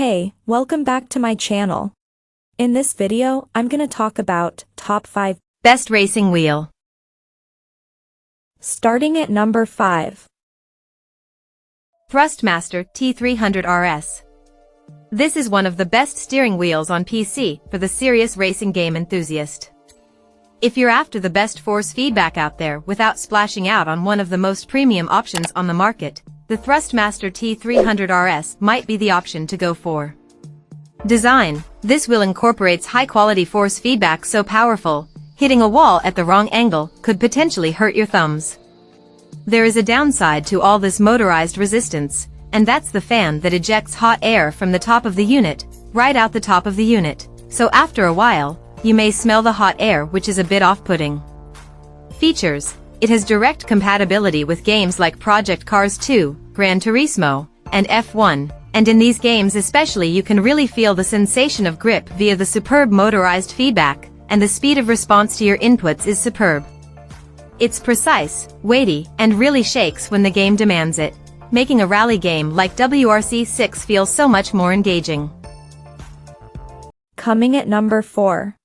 Hey, welcome back to my channel. In this video, I'm gonna talk about top 5 best racing wheel. Starting at number 5. Thrustmaster T300 RS. This is one of the best steering wheels on PC for the serious racing game enthusiast. If you're after the best force feedback out there without splashing out on one of the most premium options on the market, the Thrustmaster T300 RS might be the option to go for. Design: this wheel incorporates high-quality force feedback so powerful, hitting a wall at the wrong angle could potentially hurt your thumbs. There is a downside to all this motorized resistance, and that's the fan that ejects hot air from the top of the unit, right out the top of the unit, so after a while, you may smell the hot air, which is a bit off-putting. Features: it has direct compatibility with games like Project Cars 2, Gran Turismo, and F1, and in these games especially you can really feel the sensation of grip via the superb motorized feedback, and the speed of response to your inputs is superb. It's precise, weighty, and really shakes when the game demands it, making a rally game like WRC6 feel so much more engaging. Coming at number 4.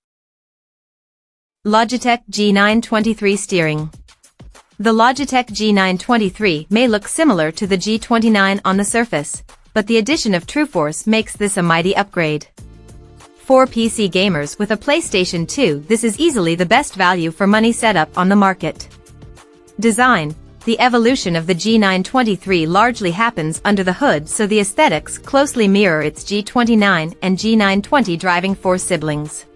Logitech G923 steering. The Logitech G923 may look similar to the G29 on the surface, but the addition of TrueForce makes this a mighty upgrade. For PC gamers with a PlayStation 2, this is easily the best value for money setup on the market. Design: the evolution of the G923 largely happens under the hood, so the aesthetics closely mirror its G29 and G920 driving force siblings.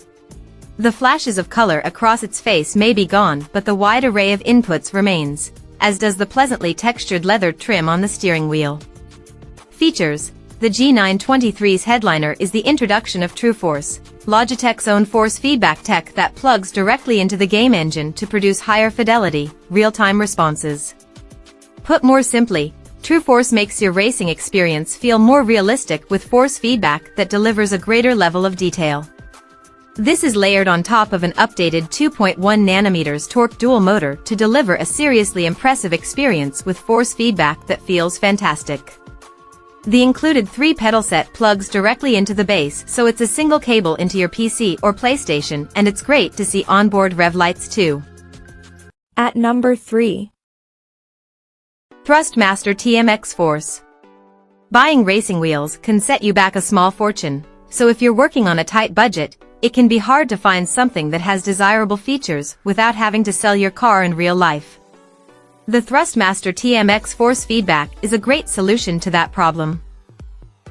The flashes of color across its face may be gone, but the wide array of inputs remains, as does the pleasantly textured leather trim on the steering wheel. Features: the G923's headliner is the introduction of TrueForce, Logitech's own force feedback tech that plugs directly into the game engine to produce higher fidelity, real-time responses. Put more simply, TrueForce makes your racing experience feel more realistic with force feedback that delivers a greater level of detail. This is layered on top of an updated 2.1nm torque dual motor to deliver a seriously impressive experience with force feedback that feels fantastic. The included 3-pedal set plugs directly into the base, so it's a single cable into your PC or PlayStation, and it's great to see onboard rev lights too. At number 3. Thrustmaster TMX Force. Buying racing wheels can set you back a small fortune, so if you're working on a tight budget, it can be hard to find something that has desirable features without having to sell your car in real life. The Thrustmaster TMX Force feedback is a great solution to that problem.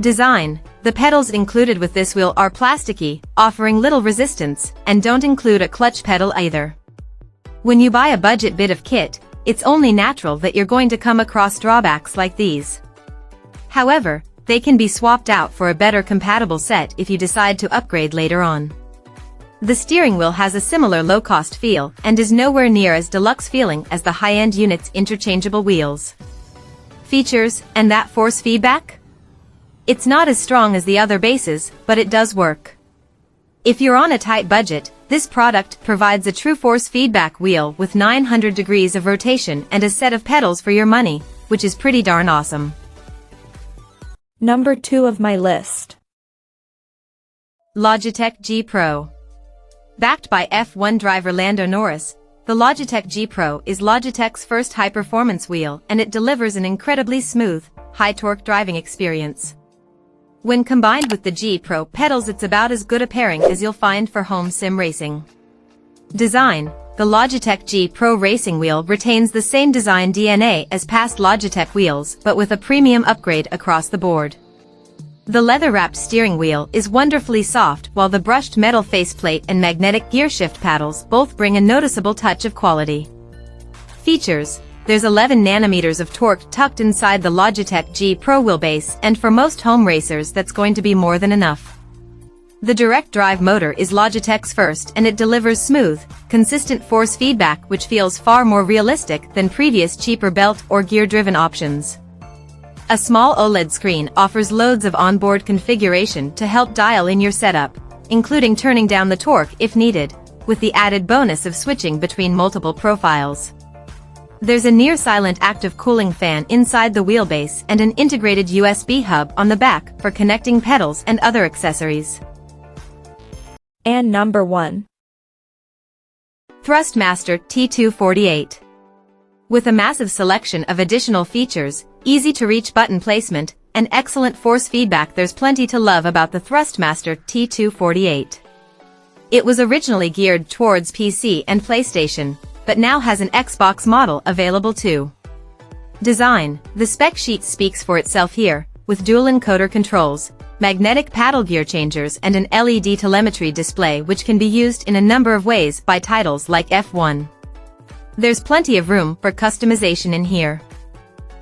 Design: the pedals included with this wheel are plasticky, offering little resistance, and don't include a clutch pedal either. When you buy a budget bit of kit, it's only natural that you're going to come across drawbacks like these. However, they can be swapped out for a better compatible set if you decide to upgrade later on. The steering wheel has a similar low-cost feel and is nowhere near as deluxe feeling as the high-end unit's interchangeable wheels. Features: and that force feedback? It's not as strong as the other bases, but it does work. If you're on a tight budget, this product provides a true force feedback wheel with 900 degrees of rotation and a set of pedals for your money, which is pretty darn awesome. Number 2 of my list. Logitech G Pro. Backed by F1 driver Lando Norris, the Logitech G Pro is Logitech's first high-performance wheel, and it delivers an incredibly smooth, high-torque driving experience. When combined with the G Pro pedals, it's about as good a pairing as you'll find for home sim racing. Design: the Logitech G Pro racing wheel retains the same design DNA as past Logitech wheels, but with a premium upgrade across the board. The leather-wrapped steering wheel is wonderfully soft, while the brushed metal faceplate and magnetic gearshift paddles both bring a noticeable touch of quality. Features: there's 11nm of torque tucked inside the Logitech G Pro wheelbase, and for most home racers that's going to be more than enough. The direct drive motor is Logitech's first, and it delivers smooth, consistent force feedback which feels far more realistic than previous cheaper belt or gear-driven options. A small OLED screen offers loads of onboard configuration to help dial in your setup, including turning down the torque if needed, with the added bonus of switching between multiple profiles. There's a near-silent active cooling fan inside the wheelbase and an integrated USB hub on the back for connecting pedals and other accessories. And number 1. Thrustmaster T248. With a massive selection of additional features, easy-to-reach button placement, and excellent force feedback, there's plenty to love about the Thrustmaster T248. It was originally geared towards PC and PlayStation, but now has an Xbox model available too. Design. The spec sheet speaks for itself here, with dual encoder controls, magnetic paddle gear changers and an LED telemetry display which can be used in a number of ways by titles like F1. There's plenty of room for customization in here.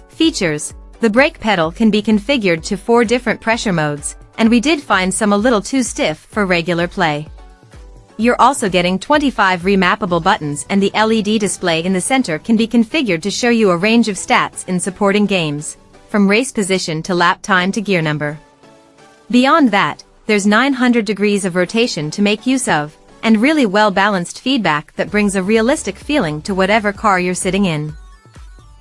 Features. The brake pedal can be configured to 4 different pressure modes, and we did find some a little too stiff for regular play. You're also getting 25 remappable buttons, and the LED display in the center can be configured to show you a range of stats in supporting games, from race position to lap time to gear number. Beyond that, there's 900 degrees of rotation to make use of, and really well-balanced feedback that brings a realistic feeling to whatever car you're sitting in.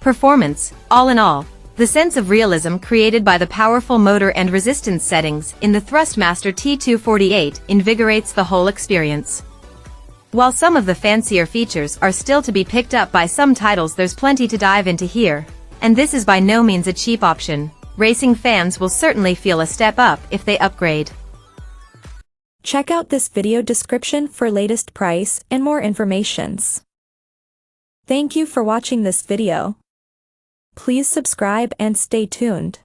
Performance. All in all, the sense of realism created by the powerful motor and resistance settings in the Thrustmaster T248 invigorates the whole experience. While some of the fancier features are still to be picked up by some titles, there's plenty to dive into here, and this is by no means a cheap option. Racing fans will certainly feel a step up if they upgrade. Check out this video description for latest price and more informations. Thank you for watching this video. Please subscribe and stay tuned.